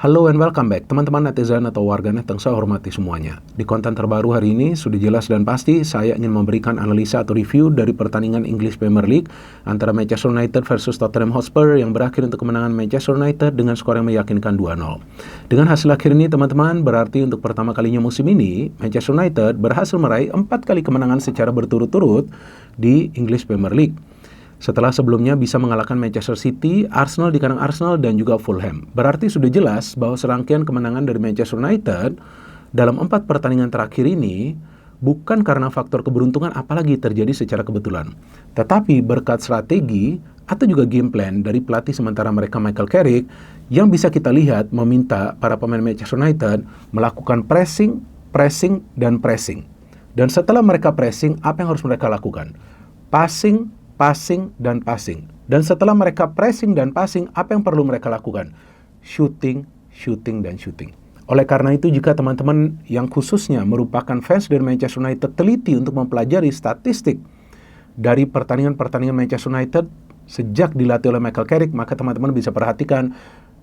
Halo and welcome back, teman-teman netizen atau warganet yang saya hormati semuanya. Di konten terbaru hari ini, sudah jelas dan pasti saya ingin memberikan analisa atau review dari pertandingan English Premier League antara Manchester United versus Tottenham Hotspur yang berakhir untuk kemenangan Manchester United dengan skor yang meyakinkan 2-0. Dengan hasil akhir ini, teman-teman, berarti untuk pertama kalinya musim ini, Manchester United berhasil meraih 4 kali kemenangan secara berturut-turut di English Premier League. Setelah sebelumnya bisa mengalahkan Manchester City, Arsenal di kandang Arsenal, dan juga Fulham. Berarti sudah jelas bahwa serangkaian kemenangan dari Manchester United dalam 4 pertandingan terakhir ini bukan karena faktor keberuntungan apalagi terjadi secara kebetulan. Tetapi berkat strategi atau juga game plan dari pelatih sementara mereka Michael Carrick yang bisa kita lihat meminta para pemain Manchester United melakukan pressing. Dan setelah mereka pressing, apa yang harus mereka lakukan? Passing. Dan setelah mereka pressing dan passing, apa yang perlu mereka lakukan? Shooting. Oleh karena itu, jika teman-teman yang khususnya merupakan fans dari Manchester United teliti untuk mempelajari statistik dari pertandingan Manchester United sejak dilatih oleh Michael Carrick, maka teman-teman bisa perhatikan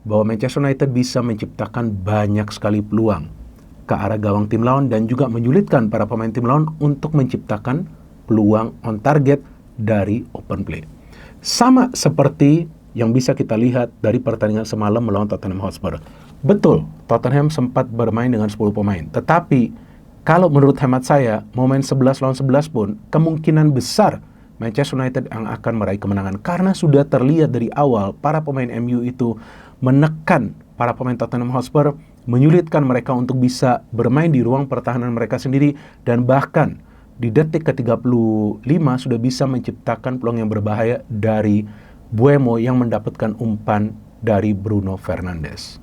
bahwa Manchester United bisa menciptakan banyak sekali peluang ke arah gawang tim lawan dan juga menyulitkan para pemain tim lawan untuk menciptakan peluang on target dari open play. Sama seperti yang bisa kita lihat dari pertandingan semalam melawan Tottenham Hotspur. Betul, Tottenham sempat bermain dengan 10 pemain. Tetapi, kalau menurut hemat saya, mau main 11 lawan 11 pun, kemungkinan besar Manchester United yang akan meraih kemenangan. Karena sudah terlihat dari awal, para pemain MU itu menekan para pemain Tottenham Hotspur, menyulitkan mereka untuk bisa bermain di ruang pertahanan mereka sendiri, dan bahkan di detik ke-35 sudah bisa menciptakan peluang yang berbahaya dari Mbeumo yang mendapatkan umpan dari Bruno Fernandes.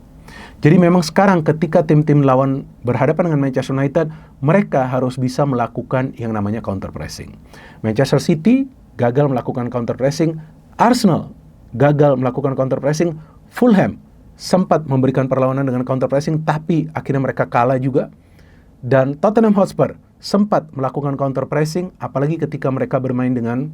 Jadi memang sekarang ketika tim-tim lawan berhadapan dengan Manchester United, mereka harus bisa melakukan yang namanya counter pressing. Manchester City gagal melakukan counter pressing, Arsenal gagal melakukan counter pressing, Fulham sempat memberikan perlawanan dengan counter pressing tapi akhirnya mereka kalah juga. Dan Tottenham Hotspur sempat melakukan counter pressing, apalagi ketika mereka bermain dengan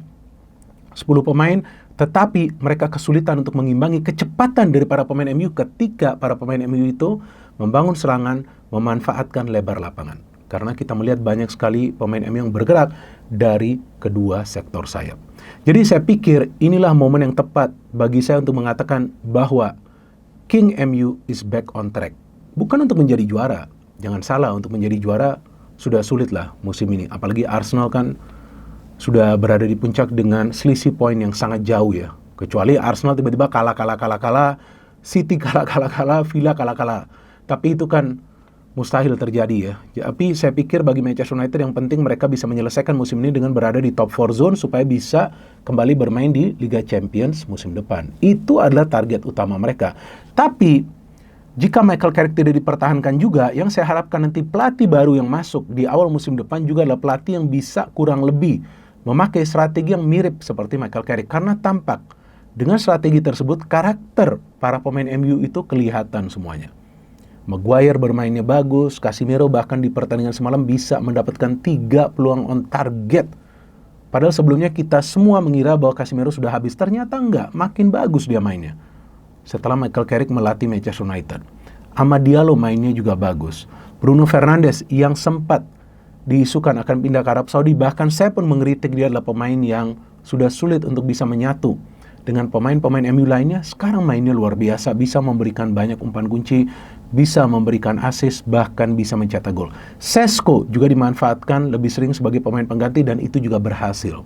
10 pemain, tetapi mereka kesulitan untuk mengimbangi kecepatan dari para pemain MU ketika para pemain MU itu membangun serangan, memanfaatkan lebar lapangan. Karena kita melihat banyak sekali pemain MU yang bergerak dari kedua sektor sayap. Jadi saya pikir inilah momen yang tepat bagi saya untuk mengatakan bahwa King MU is back on track. Bukan untuk menjadi juara. Jangan salah, untuk menjadi juara sudah sulit lah musim ini. Apalagi Arsenal kan sudah berada di puncak dengan selisih poin yang sangat jauh ya. Kecuali Arsenal tiba-tiba kalah, City kalah, Villa kalah. Tapi itu kan mustahil terjadi ya. Tapi saya pikir bagi Manchester United yang penting mereka bisa menyelesaikan musim ini dengan berada di top 4 zone supaya bisa kembali bermain di Liga Champions musim depan. Itu adalah target utama mereka. Tapi jika Michael Carrick tidak dipertahankan juga, yang saya harapkan nanti pelatih baru yang masuk di awal musim depan juga adalah pelatih yang bisa kurang lebih memakai strategi yang mirip seperti Michael Carrick. Karena tampak dengan strategi tersebut, karakter para pemain MU itu kelihatan semuanya. Maguire bermainnya bagus, Casemiro bahkan di pertandingan semalam bisa mendapatkan 3 peluang on target. Padahal sebelumnya kita semua mengira bahwa Casemiro sudah habis, ternyata enggak, makin bagus dia mainnya. Setelah Michael Carrick melatih Manchester United, Amad Diallo mainnya juga bagus. Bruno Fernandes yang sempat diisukan akan pindah ke Arab Saudi, bahkan saya pun mengkritik dia adalah pemain yang sudah sulit untuk bisa menyatu dengan pemain-pemain MU lainnya. Sekarang mainnya luar biasa, bisa memberikan banyak umpan kunci, bisa memberikan assist, bahkan bisa mencetak gol. Sesko juga dimanfaatkan lebih sering sebagai pemain pengganti dan itu juga berhasil.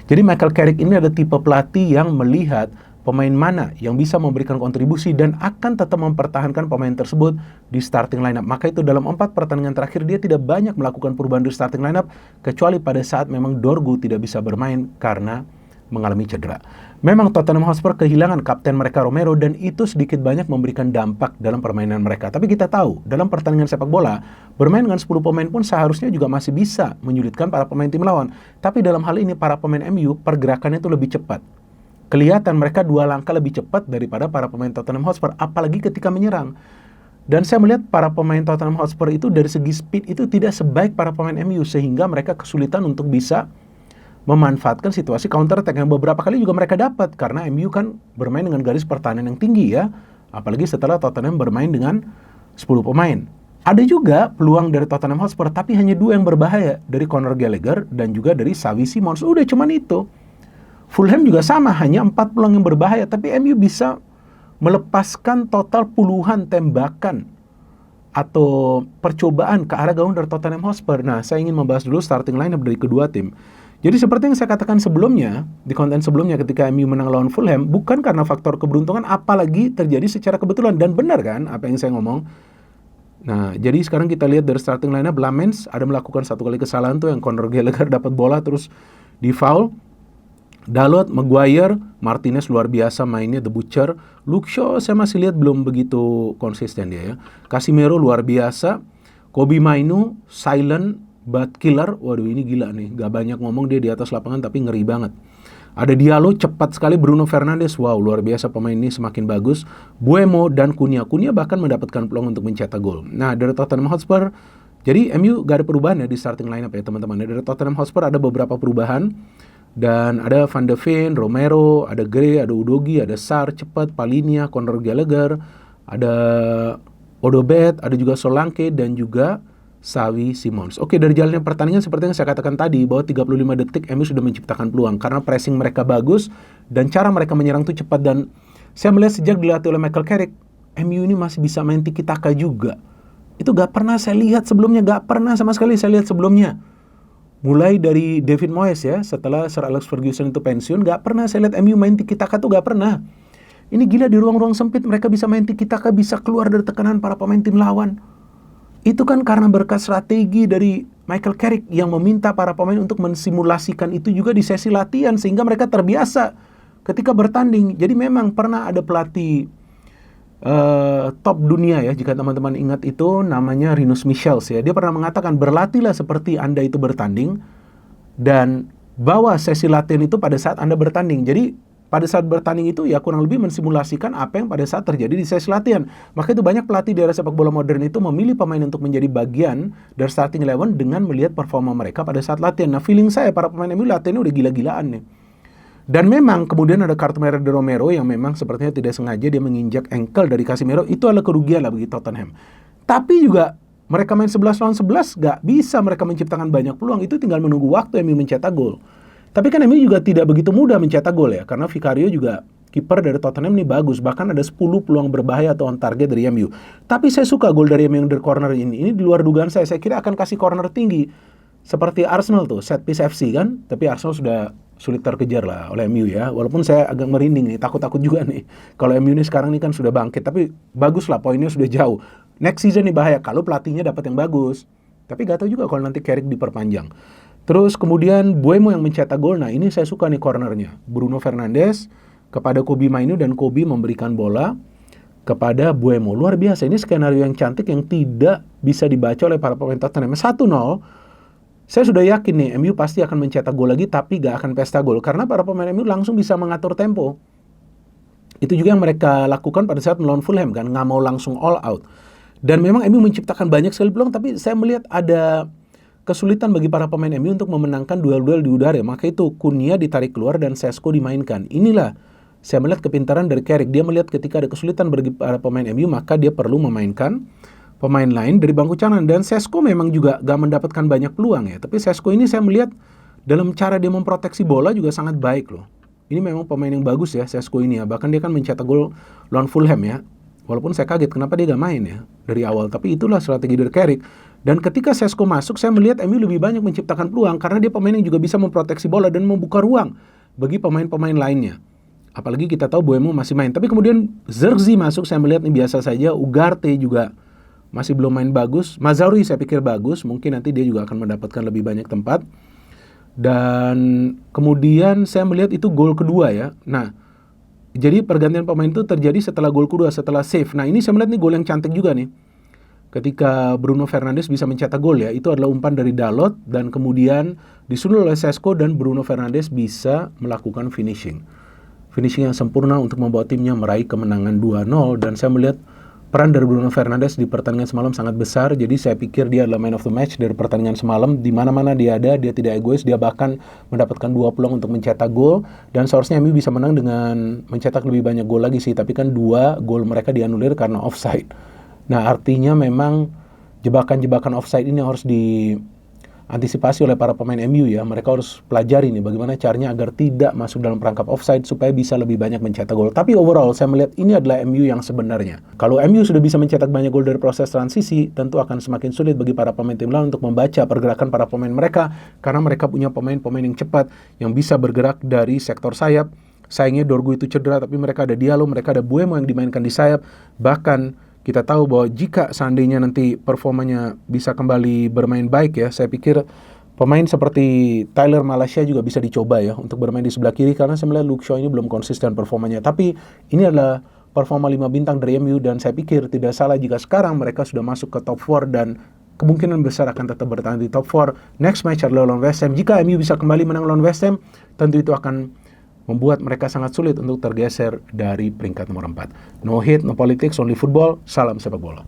Jadi Michael Carrick ini ada tipe pelatih yang melihat pemain mana yang bisa memberikan kontribusi dan akan tetap mempertahankan pemain tersebut di starting lineup. Maka itu dalam 4 pertandingan terakhir dia tidak banyak melakukan perubahan di starting lineup kecuali pada saat memang Dorgu tidak bisa bermain karena mengalami cedera. Memang Tottenham Hotspur kehilangan kapten mereka Romero dan itu sedikit banyak memberikan dampak dalam permainan mereka. Tapi kita tahu dalam pertandingan sepak bola bermain dengan 10 pemain pun seharusnya juga masih bisa menyulitkan para pemain tim lawan. Tapi dalam hal ini para pemain MU pergerakannya itu lebih cepat. Kelihatan mereka 2 langkah lebih cepat daripada para pemain Tottenham Hotspur, apalagi ketika menyerang. Dan saya melihat para pemain Tottenham Hotspur itu dari segi speed itu tidak sebaik para pemain MU, sehingga mereka kesulitan untuk bisa memanfaatkan situasi counter attack yang beberapa kali juga mereka dapat. Karena MU kan bermain dengan garis pertahanan yang tinggi ya. Apalagi setelah Tottenham bermain dengan 10 pemain. Ada juga peluang dari Tottenham Hotspur, tapi hanya 2 yang berbahaya, dari Conor Gallagher dan juga dari Xavi Simons. Udah cuman itu. Fulham juga sama, hanya 4 peluang yang berbahaya, tapi MU bisa melepaskan total puluhan tembakan atau percobaan ke arah gawang dari Tottenham Hotspur. Nah, saya ingin membahas dulu starting lineup dari kedua tim. Jadi seperti yang saya katakan sebelumnya, di konten sebelumnya ketika MU menang lawan Fulham, bukan karena faktor keberuntungan, apalagi terjadi secara kebetulan. Dan benar kan apa yang saya ngomong? Nah, jadi sekarang kita lihat dari starting lineup, Lamens ada melakukan 1 kali kesalahan tuh yang Conor Gallagher dapat bola terus di foul. Dalot, Maguire, Martinez luar biasa mainnya, The Butcher. Luke Shaw saya masih lihat belum begitu konsisten dia ya. Casemiro luar biasa. Kobbie Mainoo, silent but killer. Waduh, ini gila nih, gak banyak ngomong dia di atas lapangan tapi ngeri banget. Ada Diallo, cepat sekali. Bruno Fernandes, wow, luar biasa pemain ini, semakin bagus. Mbeumo dan Cunha bahkan mendapatkan peluang untuk mencetak gol. Nah, dari Tottenham Hotspur, jadi MU gak ada perubahan ya di starting lineup ya teman-teman. Dari Tottenham Hotspur ada beberapa perubahan. Dan ada Van de Ven, Romero, ada Gray, ada Udogie, ada Sarr, cepat, Palhinha, Conor Gallagher, ada Odobert, ada juga Solanke dan juga Xavi Simons. Oke, dari jalannya pertandingan seperti yang saya katakan tadi, bahwa 35 detik MU sudah menciptakan peluang karena pressing mereka bagus dan cara mereka menyerang itu cepat. Dan saya melihat sejak dilatih oleh Michael Carrick, MU ini masih bisa main tiki-taka juga. Itu gak pernah saya lihat sebelumnya, gak pernah sama sekali saya lihat sebelumnya. Mulai dari David Moyes ya, setelah Sir Alex Ferguson itu pensiun, gak pernah saya lihat MU main tiki-taka tuh, gak pernah. Ini gila, di ruang-ruang sempit mereka bisa main tiki-taka, bisa keluar dari tekanan para pemain tim lawan. Itu kan karena berkat strategi dari Michael Carrick yang meminta para pemain untuk mensimulasikan itu juga di sesi latihan, sehingga mereka terbiasa ketika bertanding. Jadi memang pernah ada pelatih top dunia ya, jika teman-teman ingat itu namanya Rinus Michels ya. Dia pernah mengatakan, berlatihlah seperti Anda itu bertanding dan bawa sesi latihan itu pada saat Anda bertanding. Jadi pada saat bertanding itu ya kurang lebih mensimulasikan apa yang pada saat terjadi di sesi latihan. Maka itu banyak pelatih di era sepak bola modern itu memilih pemain untuk menjadi bagian dari starting 11 dengan melihat performa mereka pada saat latihan. Nah, feeling saya para pemain MU latihannya udah gila-gilaan nih. Dan memang kemudian ada kartu merah dari Romero yang memang sepertinya tidak sengaja dia menginjak ankle dari Casemiro. Itu adalah kerugian lah bagi Tottenham. Tapi juga mereka main 11 lawan 11 gak bisa mereka menciptakan banyak peluang. Itu tinggal menunggu waktu MU mencetak gol. Tapi kan MU juga tidak begitu mudah mencetak gol ya, karena Vicario juga kiper dari Tottenham ini bagus. Bahkan ada 10 peluang berbahaya atau on target dari MU. Tapi saya suka gol dari MU yang dari corner ini. Ini di luar dugaan saya. Saya kira akan kasih corner tinggi seperti Arsenal tuh, set piece FC kan. Tapi Arsenal sudah sulit terkejar lah oleh MU ya. Walaupun saya agak merinding nih, takut-takut juga nih. Kalau MU ini sekarang ini kan sudah bangkit, tapi bagus lah, poinnya sudah jauh. Next season nih bahaya kalau pelatihnya dapat yang bagus. Tapi gak tahu juga kalau nanti Carrick diperpanjang. Terus kemudian Mbeumo yang mencetak gol. Nah, ini saya suka nih cornernya. Bruno Fernandes kepada Kobbie Mainoo dan Kobbie memberikan bola kepada Mbeumo. Luar biasa, ini skenario yang cantik yang tidak bisa dibaca oleh para pemain Tottenham. 1-0. Saya sudah yakin nih, MU pasti akan mencetak gol lagi, tapi gak akan pesta gol. Karena para pemain MU langsung bisa mengatur tempo. Itu juga yang mereka lakukan pada saat melawan Fulham kan, nggak mau langsung all out. Dan memang MU menciptakan banyak sekali peluang, tapi saya melihat ada kesulitan bagi para pemain MU untuk memenangkan duel-duel di udara. Maka itu Cunha ditarik keluar dan Sesko dimainkan. Inilah saya melihat kepintaran dari Carrick. Dia melihat ketika ada kesulitan bagi para pemain MU, maka dia perlu memainkan pemain lain dari bangku cadangan. Dan Sesko memang juga gak mendapatkan banyak peluang ya. Tapi Sesko ini saya melihat dalam cara dia memproteksi bola juga sangat baik loh. Ini memang pemain yang bagus ya, Sesko ini ya. Bahkan dia kan mencetak gol lawan Fulham ya. Walaupun saya kaget kenapa dia gak main ya dari awal. Tapi itulah strategi dari Carrick. Dan ketika Sesko masuk, saya melihat MU lebih banyak menciptakan peluang. Karena dia pemain yang juga bisa memproteksi bola dan membuka ruang bagi pemain-pemain lainnya. Apalagi kita tahu Mbeumo masih main. Tapi kemudian Zirkzee masuk, saya melihat ini biasa saja. Ugarte juga masih belum main bagus. Mazraoui saya pikir bagus. Mungkin nanti dia juga akan mendapatkan lebih banyak tempat. Dan kemudian saya melihat itu gol kedua ya. Nah, jadi pergantian pemain itu terjadi setelah gol kedua, setelah save. Nah, ini saya melihat nih gol yang cantik juga nih. Ketika Bruno Fernandes bisa mencetak gol ya, itu adalah umpan dari Dalot dan kemudian disusul oleh Sesko dan Bruno Fernandes bisa melakukan finishing yang sempurna untuk membawa timnya meraih kemenangan 2-0. Dan saya melihat Peran dari Bruno Fernandes di pertandingan semalam sangat besar, jadi saya pikir dia adalah man of the match dari pertandingan semalam. Di mana-mana dia ada, dia tidak egois, dia bahkan mendapatkan 2 peluang untuk mencetak gol, dan seharusnya MU bisa menang dengan mencetak lebih banyak gol lagi sih, tapi kan 2 gol mereka dianulir karena offside. Nah, artinya memang jebakan-jebakan offside ini harus diantisipasi oleh para pemain MU ya. Mereka harus pelajari nih bagaimana caranya agar tidak masuk dalam perangkap offside supaya bisa lebih banyak mencetak gol. Tapi overall saya melihat ini adalah MU yang sebenarnya. Kalau MU sudah bisa mencetak banyak gol dari proses transisi, tentu akan semakin sulit bagi para pemain tim lain untuk membaca pergerakan para pemain mereka, karena mereka punya pemain-pemain yang cepat yang bisa bergerak dari sektor sayap. Sayangnya Dorgu itu cedera, tapi mereka ada Diallo, mereka ada Buemo yang dimainkan di sayap. Bahkan kita tahu bahwa jika seandainya nanti performanya bisa kembali bermain baik ya, saya pikir pemain seperti Tyler Malaysia juga bisa dicoba ya untuk bermain di sebelah kiri, karena saya melihat Luke Shaw ini belum konsisten performanya. Tapi ini adalah performa 5 bintang dari MU, dan saya pikir tidak salah jika sekarang mereka sudah masuk ke top 4 dan kemungkinan besar akan tetap bertahan di top 4. Next match adalah lawan West Ham. Jika MU bisa kembali menang lawan West Ham, tentu itu akan membuat mereka sangat sulit untuk tergeser dari peringkat nomor 4. No hate, no politics, only football. Salam sepak bola.